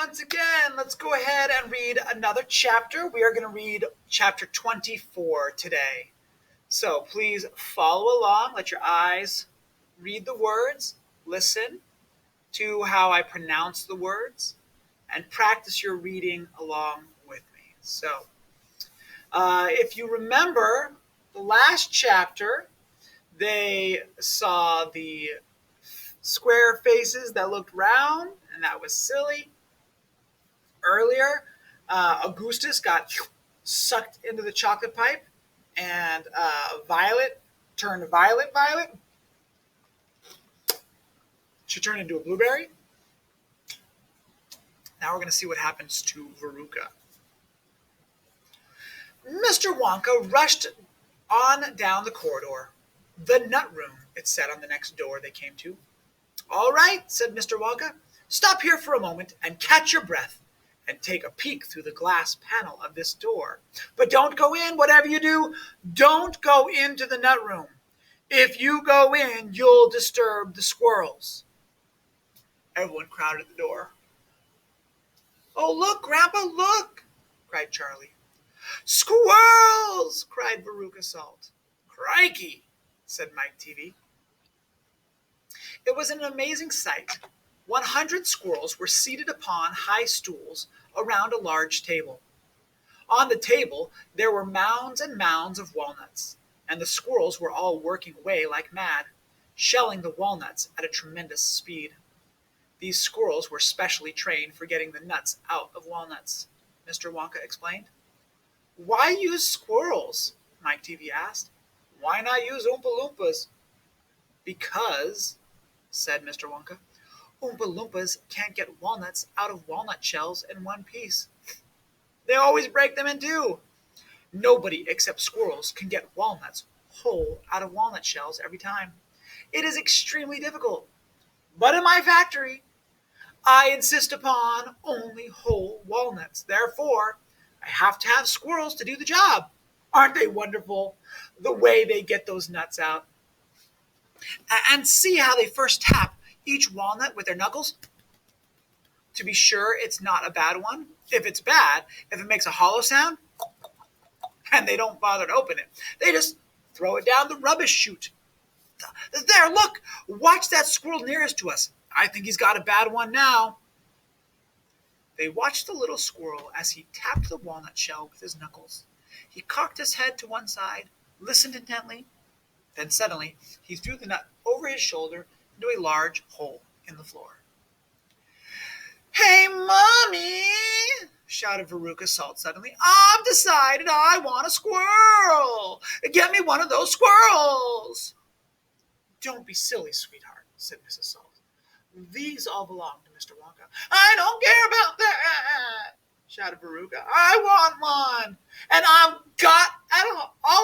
once again, let's go ahead and read another chapter. We are going to read chapter 24 today. So please follow along. Let your eyes read the words, listen to how I pronounce the words, and practice your reading along with me. So, if you remember the last chapter, they saw the square faces that looked round, and that was silly. Earlier, Augustus got sucked into the chocolate pipe, and Violet turned violet. She turned into a blueberry. Now we're going to see what happens to Veruca. Mr. Wonka rushed on down the corridor. The nut room, it said on the next door they came to. All right, said Mr. Wonka. Stop here for a moment and catch your breath and take a peek through the glass panel of this door. But don't go in, whatever you do, don't go into the nut room. If you go in, you'll disturb the squirrels. Everyone crowded at the door. Oh, look, Grandpa, look, cried Charlie. Squirrels, cried Baruch Assault. Crikey, said Mike TV. It was an amazing sight. 100 squirrels were seated upon high stools around a large table. On the table, there were mounds and mounds of walnuts, and the squirrels were all working away like mad, shelling the walnuts at a tremendous speed. These squirrels were specially trained for getting the nuts out of walnuts, Mr. Wonka explained. Why use squirrels? Mike TV asked. Why not use Oompa Loompas? Because, said Mr. Wonka, Oompa Loompas can't get walnuts out of walnut shells in one piece. They always break them in two. Nobody except squirrels can get walnuts whole out of walnut shells every time. It is extremely difficult. But in my factory, I insist upon only whole walnuts. Therefore, I have to have squirrels to do the job. Aren't they wonderful, the way they get those nuts out? And see how they first tap each walnut with their knuckles to be sure it's not a bad one. If it's bad, if it makes a hollow sound, and they don't bother to open it, they just throw it down the rubbish chute. There, look, watch that squirrel nearest to us. I think he's got a bad one now. They watched the little squirrel as he tapped the walnut shell with his knuckles. He cocked his head to one side, listened intently. Then suddenly, he threw the nut over his shoulder into a large hole in the floor. Hey, Mommy, shouted Baruch Assault suddenly. I've decided I want a squirrel. Get me one of those squirrels. Don't be silly, sweetheart, said Mrs. Salt. These all belong to Mr. Wonka. I don't care about that, shouted Veruca. I want one. And all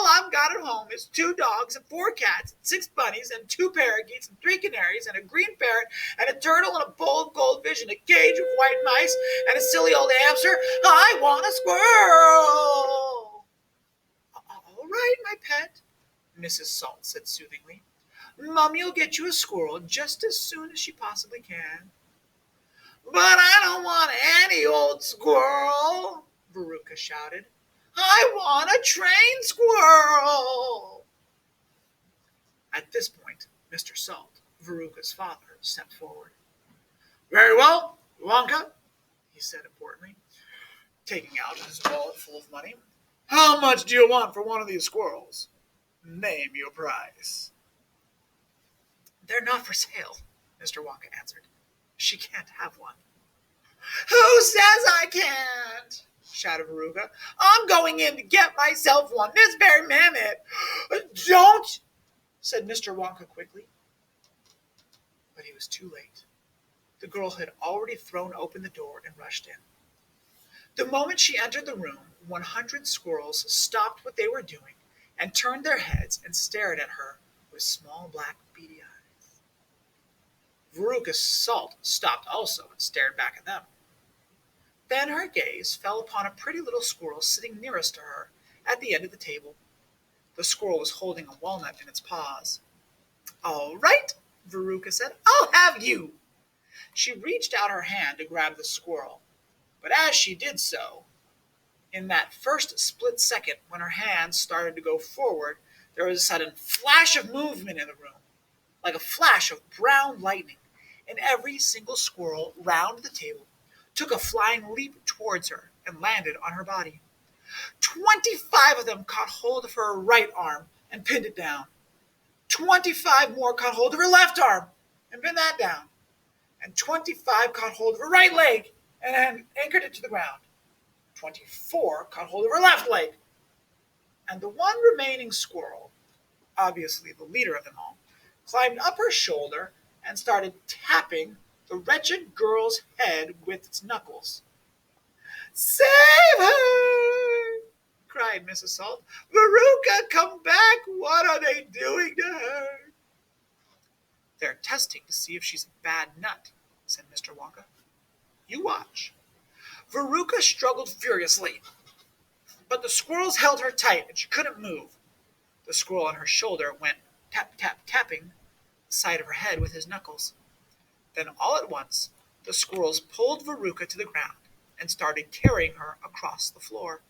I've got at home is 2 dogs and 4 cats, and 6 bunnies and 2 parakeets and 3 canaries and a green parrot and a turtle and a bowl of goldfish and a cage of white mice and a silly old hamster. I want a squirrel. All right, my pet, Mrs. Salt said soothingly. Mummy'll get you a squirrel just as soon as she possibly can. But I don't want any old squirrel, Veruca shouted. I want a train squirrel. At this point, Mr. Salt, Veruca's father, stepped forward. Very well, Wonka, he said importantly, taking out his wallet full of money. How much do you want for one of these squirrels? Name your price. They're not for sale, Mr. Wonka answered. She can't have one. Who says I can't? Shouted Veruca. I'm going in to get myself one this very minute. Don't, said Mr. Wonka quickly. But he was too late. The girl had already thrown open the door and rushed in. The moment she entered the room, 100 squirrels stopped what they were doing and turned their heads and stared at her with small black beady eyes. Baruch Assault stopped also and stared back at them. Then her gaze fell upon a pretty little squirrel sitting nearest to her at the end of the table. The squirrel was holding a walnut in its paws. All right, Veruca said, I'll have you. She reached out her hand to grab the squirrel, But as she did so, in that first split second when her hands started to go forward, there was a sudden flash of movement in the room, like a flash of brown lightning, and every single squirrel round the table took a flying leap towards her and landed on her body. 25 of them caught hold of her right arm and pinned it down. 25 more caught hold of her left arm and pinned that down. And 25 caught hold of her right leg and anchored it to the ground. 24 caught hold of her left leg. And the one remaining squirrel, obviously the leader of them all, climbed up her shoulder and started tapping the wretched girl's head with its knuckles. "Save her!" cried Mrs. Salt. "Veruca, come back! What are they doing to her?" "They're testing to see if she's a bad nut," said Mr. Wonka. "You watch." Veruca struggled furiously, but the squirrels held her tight and she couldn't move. The squirrel on her shoulder went tap, tap, tapping the side of her head with his knuckles. Then all at once, the squirrels pulled Veruca to the ground and started carrying her across the floor.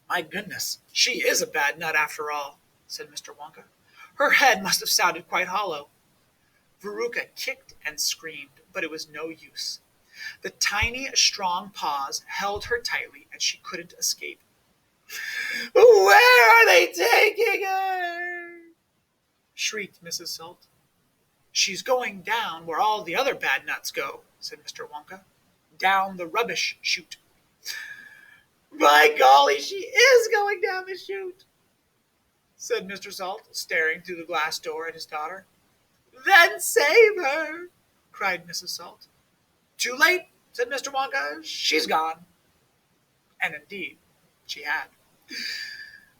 "My goodness, she is a bad nut after all," said Mr. Wonka. "Her head must have sounded quite hollow." Veruca kicked and screamed, but it was no use. The tiny, strong paws held her tightly, and she couldn't escape. "Where are they taking her?" shrieked Mrs. Salt. "She's going down where all the other bad nuts go," said Mr. Wonka. "Down the rubbish chute." "By golly, she is going down the chute," said Mr. Salt, staring through the glass door at his daughter. "Then save her," cried Mrs. Salt. "Too late," said Mr. Wonka. "She's gone." And indeed, she had.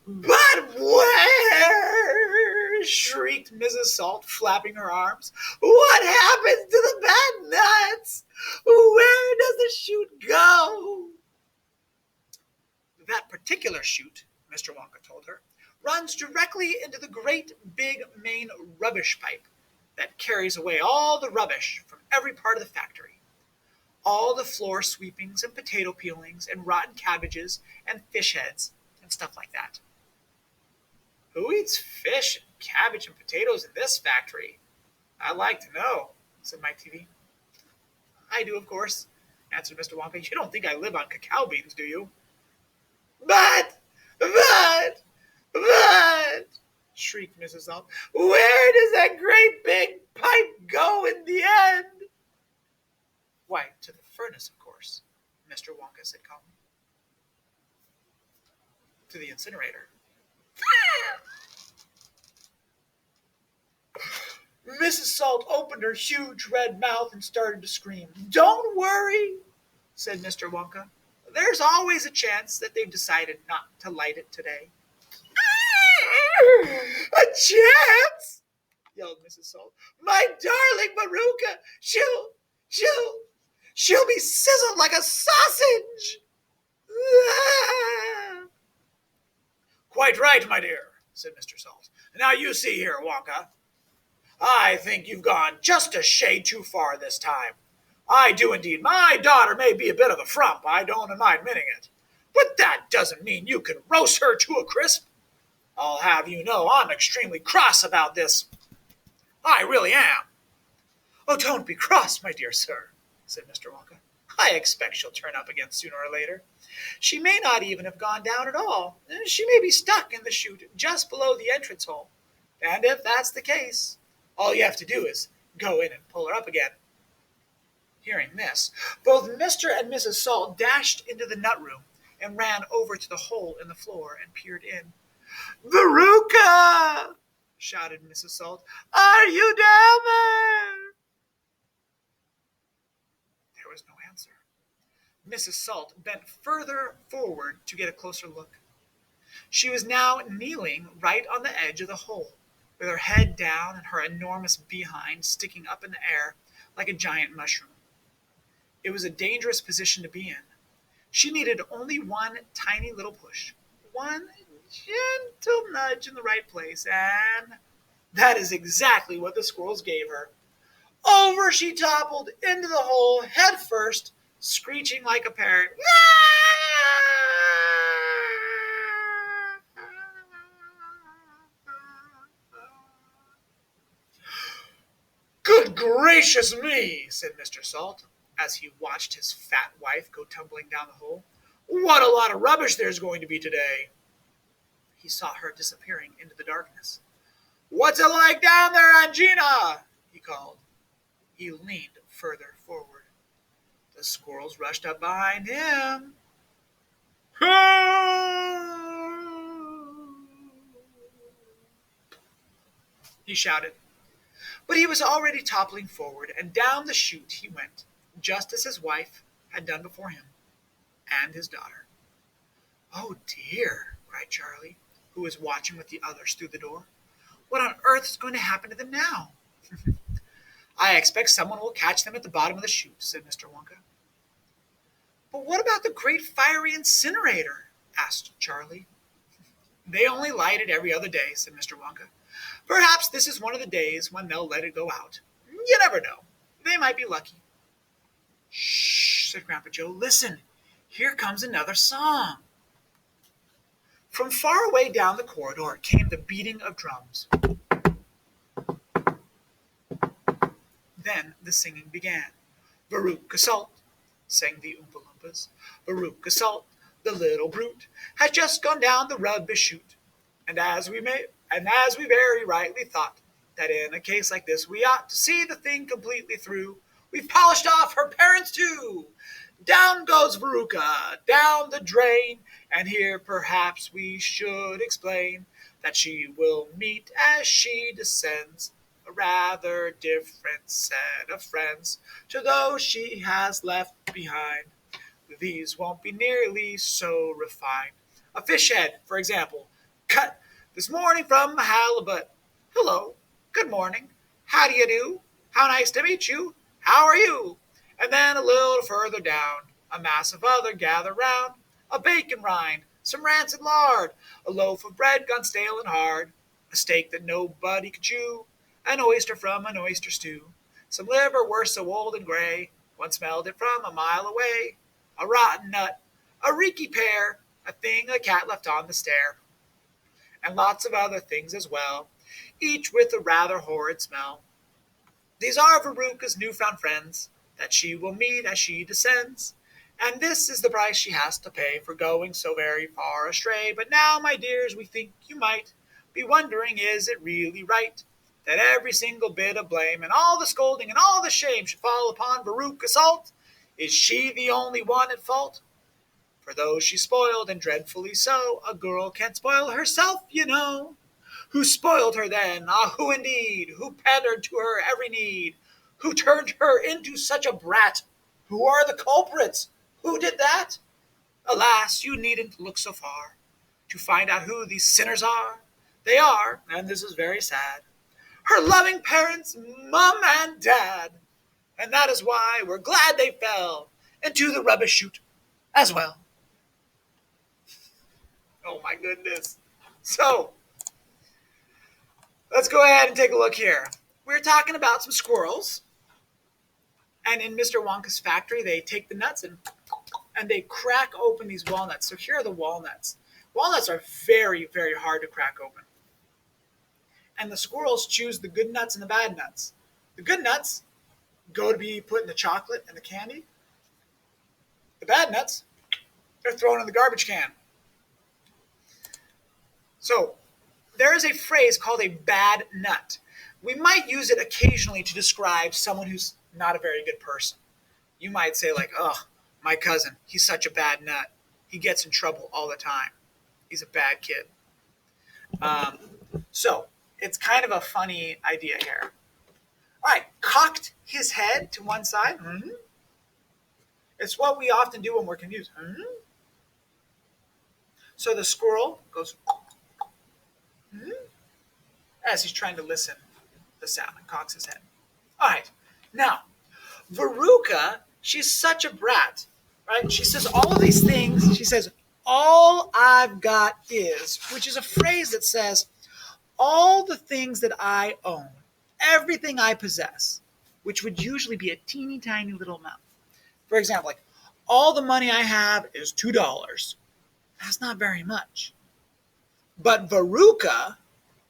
"But where?" shrieked Mrs. Salt, flapping her arms. "What happens to the bad nuts? Where does the chute go?" "That particular chute," Mr. Wonka told her, "runs directly into the great big main rubbish pipe that carries away all the rubbish from every part of the factory. All the floor sweepings and potato peelings and rotten cabbages and fish heads and stuff like that." "Who eats fish and cabbage and potatoes in this factory? I'd like to know," said Mike TV. "I do, of course," answered Mr. Wonka. "You don't think I live on cacao beans, do you?" But, shrieked Mrs. Salt, "where does that great big pipe go in the end?" "Why, to the furnace, of course," Mr. Wonka said calmly. "To the incinerator." Mrs. Salt opened her huge red mouth and started to scream. "Don't worry," said Mr. Wonka. "There's always a chance that they've decided not to light it today." "A chance?" yelled Mrs. Salt. "My darling Veruca, she'll be sizzled like a sausage." "Quite right, my dear," said Mr. Salt. "Now you see here, Wonka. I think you've gone just a shade too far this time. I do indeed. My daughter may be a bit of a frump, I don't mind admitting it. But that doesn't mean you can roast her to a crisp. I'll have you know I'm extremely cross about this. I really am." "Oh, don't be cross, my dear sir," said Mr. Wonka. "I expect she'll turn up again sooner or later. She may not even have gone down at all. She may be stuck in the chute just below the entrance hole. And if that's the case, all you have to do is go in and pull her up again." Hearing this, both Mr. and Mrs. Salt dashed into the nut room and ran over to the hole in the floor and peered in. "Veruca!" shouted Mrs. Salt. "Are you down there?" There was no answer. Mrs. Salt bent further forward to get a closer look. She was now kneeling right on the edge of the hole, with her head down and her enormous behind sticking up in the air like a giant mushroom. It was a dangerous position to be in. She needed only one tiny little push, one gentle nudge in the right place, and that is exactly what the squirrels gave her. Over she toppled into the hole head first, screeching like a parrot. Good gracious me, said Mr. Salt, as he watched his fat wife go tumbling down the hole. What a lot of rubbish there's going to be today. He saw her disappearing into the darkness. What's it like down there, Angina? He called. He leaned further forward. The squirrels rushed up behind him. He shouted. But he was already toppling forward, and down the chute he went, just as his wife had done before him, and his daughter. Oh dear, cried Charlie, who was watching with the others through the door. What on earth is going to happen to them now? I expect someone will catch them at the bottom of the chute, said Mr. Wonka. But what about the great fiery incinerator? Asked Charlie. They only light it every other day, said Mr. Wonka. Perhaps this is one of the days when they'll let it go out. You never know. They might be lucky. Shh, said Grandpa Joe. Listen, here comes another song. From far away down the corridor came the beating of drums. Then the singing began. Baruch Assault, sang the Oompa Loompas. Baruch Assault, the little brute, has just gone down the rubbish chute. And as we very rightly thought that in a case like this we ought to see the thing completely through, we've polished off her parents too. Down goes Veruca, down the drain, and here perhaps we should explain that she will meet as she descends a rather different set of friends to those she has left behind. These won't be nearly so refined. A fish head, for example, cut this morning from a halibut. Hello, good morning, how do you do? How nice to meet you, how are you? And then a little further down, a mass of other gather round, a bacon rind, some rancid lard, a loaf of bread gone stale and hard, a steak that nobody could chew, an oyster from an oyster stew, some liver worse so old and gray, one smelled it from a mile away, a rotten nut, a reeky pear, a thing a cat left on the stair, and lots of other things as well, each with a rather horrid smell. These are Veruca's new-found friends, that she will meet as she descends, and this is the price she has to pay for going so very far astray. But now, my dears, we think you might be wondering, is it really right that every single bit of blame and all the scolding and all the shame should fall upon Baruch Assault? Is she the only one at fault? For though she spoiled, and dreadfully so, a girl can't spoil herself, you know. Who spoiled her then? Ah, who indeed? Who pandered to her every need? Who turned her into such a brat? Who are the culprits? Who did that? Alas, you needn't look so far to find out who these sinners are. They are, and this is very sad, her loving parents, Mum and Dad. And that is why we're glad they fell into the rubbish chute as well. Oh my goodness. So, let's go ahead and take a look here. We're talking about some squirrels. And in Mr. Wonka's factory, they take the nuts and they crack open these walnuts. So here are the walnuts. Walnuts are very, very hard to crack open. And the squirrels choose the good nuts and the bad nuts. The good nuts go to be put in the chocolate and the candy. The bad nuts, they're thrown in the garbage can. So there is a phrase called a bad nut. We might use it occasionally to describe someone who's not a very good person. You might say like, oh, my cousin, he's such a bad nut. He gets in trouble all the time. He's a bad kid. So it's kind of a funny idea here. All right, cocked his head to one side. Mm-hmm. It's what we often do when we're confused. Mm-hmm. So the squirrel goes mm-hmm, as he's trying to listen to the sound and cocks his head. All right, now, Veruca, she's such a brat, right? She says all of these things. She says, all I've got is, which is a phrase that says, all the things that I own, everything I possess, which would usually be a teeny tiny little amount. For example, like, All the money I have is $2. That's not very much. But Veruca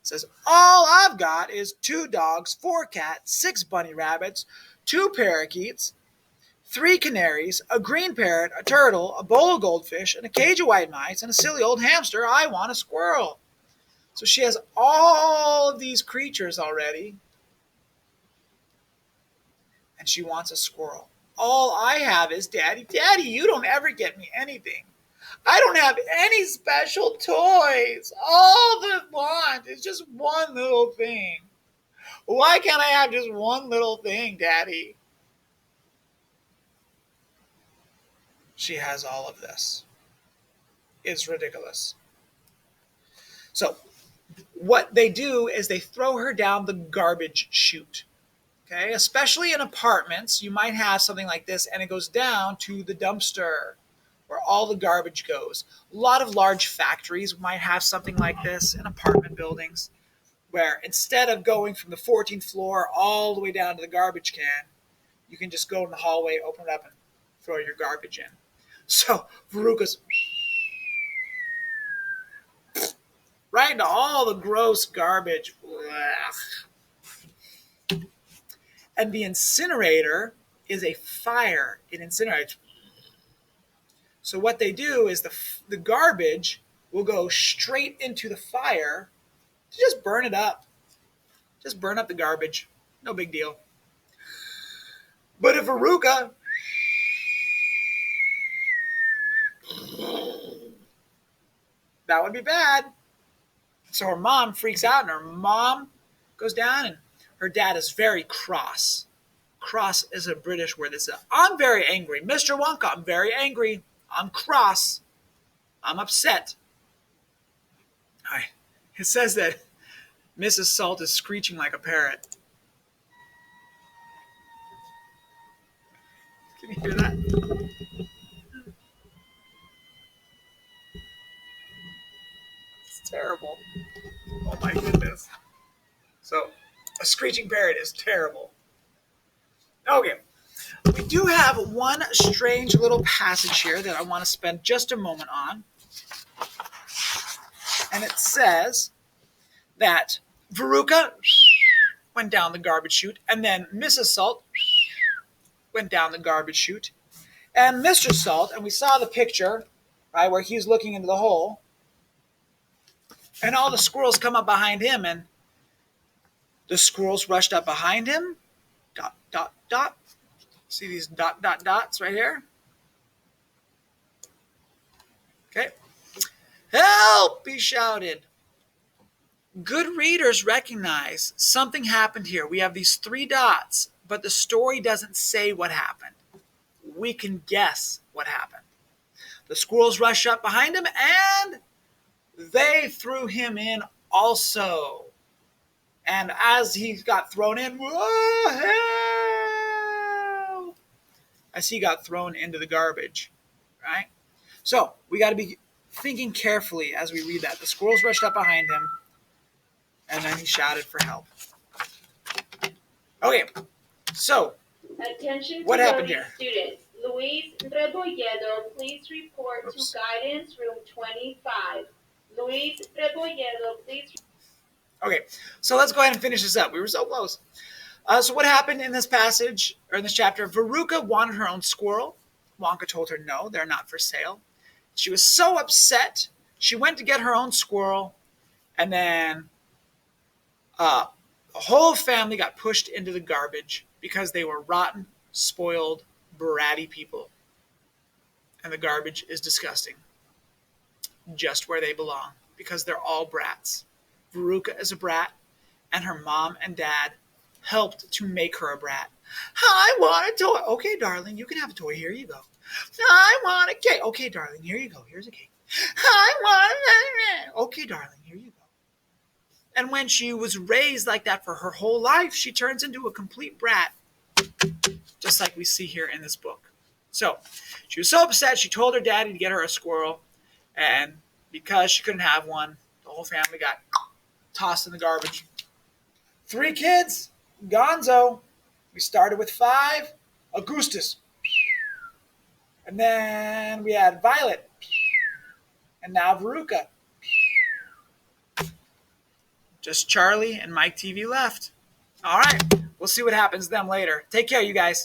says, all I've got is 2 dogs, 4 cats, 6 bunny rabbits, 2 parakeets, 3 canaries, a green parrot, a turtle, a bowl of goldfish, and a cage of white mice, and a silly old hamster. I want a squirrel. So she has all of these creatures already, and she wants a squirrel. All I have is Daddy. Daddy, you don't ever get me anything. I don't have any special toys. All I want is just one little thing. Why can't I have just one little thing, Daddy? She has all of this. It's ridiculous. So what they do is they throw her down the garbage chute. Okay, especially in apartments, you might have something like this, and it goes down to the dumpster where all the garbage goes. A lot of large factories might have something like this in apartment buildings, where instead of going from the 14th floor all the way down to the garbage can, you can just go in the hallway, open it up, and throw your garbage in. So Veruca's right into all the gross garbage. And the incinerator is a fire. It incinerates. So what they do is the garbage will go straight into the fire to just burn it up. Just burn up the garbage. No big deal. But if Veruca that would be bad. So her mom freaks out, and her mom goes down, and her dad is very cross. Cross is a British word that says, I'm very angry. Mr. Wonka, I'm very angry. I'm cross. I'm upset. It says that Mrs. Salt is screeching like a parrot. Can you hear that? It's terrible. Oh my goodness. So, a screeching parrot is terrible. Okay. We do have one strange little passage here that I want to spend just a moment on. And it says that Veruca went down the garbage chute, and then Mrs. Salt went down the garbage chute, and Mr. Salt, and we saw the picture, right, where he's looking into the hole, and all the squirrels come up behind him, and the squirrels rushed up behind him, dot, dot, dot. See these dot, dot, dots right here? Okay. Help, he shouted. Good readers recognize something happened here. We have these 3 dots, but the story doesn't say what happened. We can guess what happened. The squirrels rushed up behind him, and they threw him in also. And as he got thrown in, as he got thrown into the garbage, right? So we got to be thinking carefully as we read that. The squirrels rushed up behind him, and then he shouted for help. Okay, so attention what happened here? Students, Luis Rebolledo, please report to guidance room 25. Luis Rebolledo, please. Okay, so let's go ahead and finish this up. We were so close. So what happened in this passage, or in this chapter? Veruca wanted her own squirrel. Wonka told her no, they're not for sale. She was so upset, she went to get her own squirrel, and then the whole family got pushed into the garbage because they were rotten, spoiled, bratty people. And the garbage is disgusting. Just where they belong, because they're all brats. Veruca is a brat, and her mom and dad helped to make her a brat. I want a toy. Okay, darling, you can have a toy. Here you go. I want a cake. Okay, darling, here you go. Here's a cake. I want a... Okay, darling, here you go. And when she was raised like that for her whole life, she turns into a complete brat, just like we see here in this book. So she was so upset, she told her daddy to get her a squirrel, and because she couldn't have one, the whole family got tossed in the garbage. 3 kids, gonzo. We started with 5, Augustus. And then we had Violet. And now Veruca. Just Charlie and Mike TV left. All right. We'll see what happens to them later. Take care, you guys.